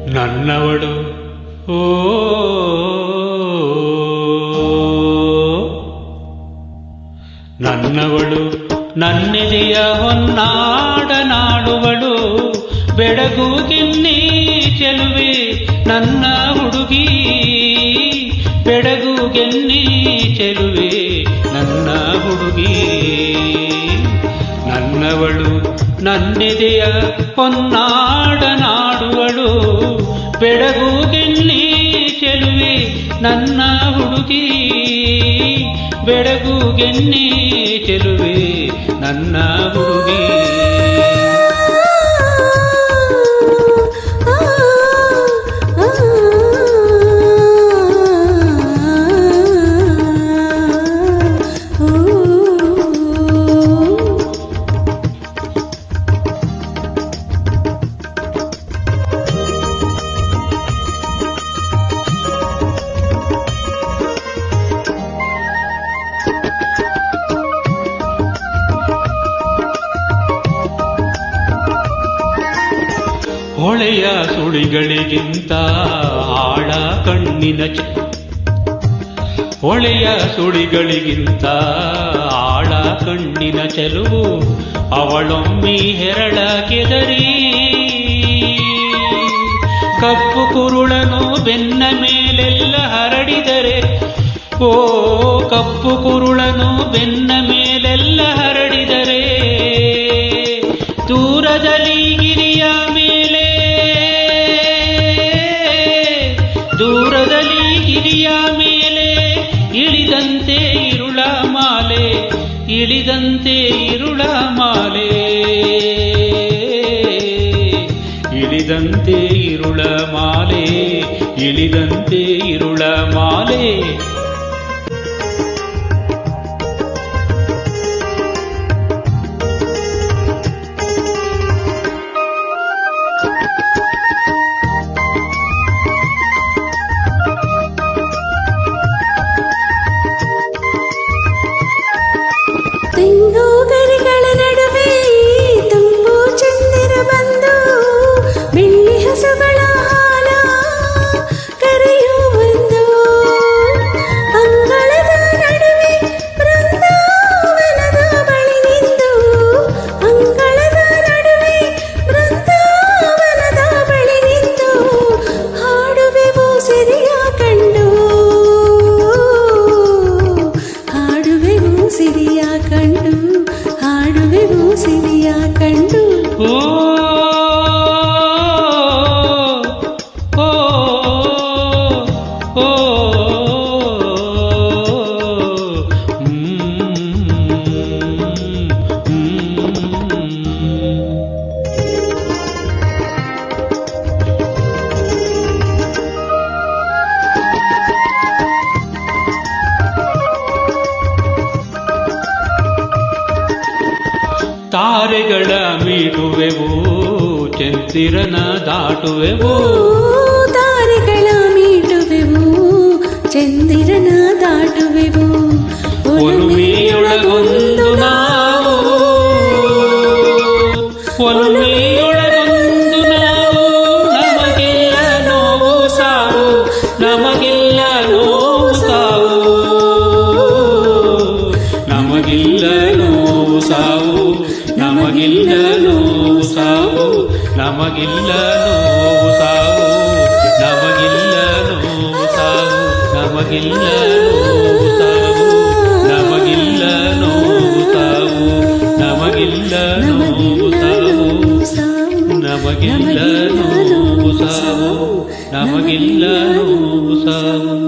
ನನ್ನವಳು ಓ ನನ್ನವಳು ನನ್ನೆದೆಯ ಹೊನ್ನಾಡನಾಡುವಳು ಬೆಡಗು ಗೆನ್ನಿ ಚೆಲುವೆ ನನ್ನ ಹುಡುಗಿ ಬೆಡಗು ಗೆನ್ನಿ ಚೆಲುವೆ ನನ್ನ ಹುಡುಗಿ ನನ್ನವಳು ನನ್ನೆದೆಯ ಹೊನ್ನಾಡನಾಡುವಳು ಬೆಡಗು ಗೆನ್ನಿ ಚೆಲುವೆ ನನ್ನ ಹುಡುಗಿ ಬೆಡಗು ಗೆನ್ನಿ ಚೆಲುವೆ ನನ್ನ ಹುಡುಗಿ ಹೊಳೆಯ ಸುಳಿಗಳಿಗಿಂತ ಆಳ ಕಣ್ಣಿನ ಹೊಳೆಯ ಸುಳಿಗಳಿಗಿಂತ ಆಳ ಕಣ್ಣಿನ ಚೆಲುವು ಅವಳೊಮ್ಮಿ ಹೆರಳ ಕೆದರಿ ಕಪ್ಪು ಕುರುಳನು ಬೆನ್ನ ಮೇಲೆಲ್ಲ ಹರಡಿದರೆ ಓ ಕಪ್ಪು ಕುರುಳನು ಬೆನ್ನ ಮೇಲೆಲ್ಲ ಹರಡಿದರೆ ದೂರದಲ್ಲಿ ಗಿರಿಯ ಮೇಲೆ ದೂರದಲ್ಲಿ ಗಿರಿಯ ಮೇಲೆ ಇಳಿದಂತೆ ಇರುಳ ಮಾಲೆ ಇಳಿದಂತೆ ಇರುಳ ಮಾಲೆ ಇಳಿದಂತೆ ಇರುಳ ಮಾಲೆ ಇಳಿದಂತೆ ಇರುಳ ಮಾಲೆ ತೆಂಗುಗರಿಗಳ ನಡುವೆ ತುಂಬು ಚಂದಿರ ಬಂದು ಬೆಳ್ಳಿ ಹಸುಗಳ ಹಾಲ ಕರೆಯು ಬಂದು ಅಂಗಳದ ನಡುವೆ ಬೃಂದಾವನದ ಬಳಿ ನಿಂತು ಅಂಗಳದ ನಡುವೆ ಬೃಂದಾವನದ ಬಳಿ ನಿಂತು ಹಾಡುವೆವು ಸಿರಿಯ ಕಂಡು ಹಾಡುವೆವು ಸಿರಿಯ ಕಂಡು ಹಾಡುವೆವು ಸಿರಿಯ ಕಂಡು ಓ ಓ ಓ ತಾರೆಗಳ ಮೀಟುವೆವು ಚಂದಿರನ ದಾಟುವೆವು ತಾರೆಗಳ ಮೀಟುವೆವು ಚಂದಿರನ ದಾಟುವೆವು ಒಲುಮೆಯೊಳಗೊಂದು ನಾವು ಒಲುಮೆಯೊಳಗೊಂದು ನಾವು ನಮಗೆಲ್ಲ ನೋವು ಸಾವು ನಮಗೆಲ್ಲ ನೋವು ಸಾವು ನಮಗಿಲ್ಲ ನೋವು ಸಾವು ನಮಗಿಲ್ಲ ನೋವು ಸಾವು ನಮಗಿಲ್ಲ ನೋವು ಸಾವು ನಮಗಿಲ್ಲ ನೋವು ಸಾವು ನಮಗಿಲ್ಲ ನೋವು ಸಾವು ನಮಗಿಲ್ಲ ನೋವು ಸಾವು ನಮಗಿಲ್ಲ ನೋವು ಸಾವು ನಮಗಿಲ್ಲ ನೋವು ಸಾವು ನಮಗಿಲ್ಲ ನೋವು ಸಾವು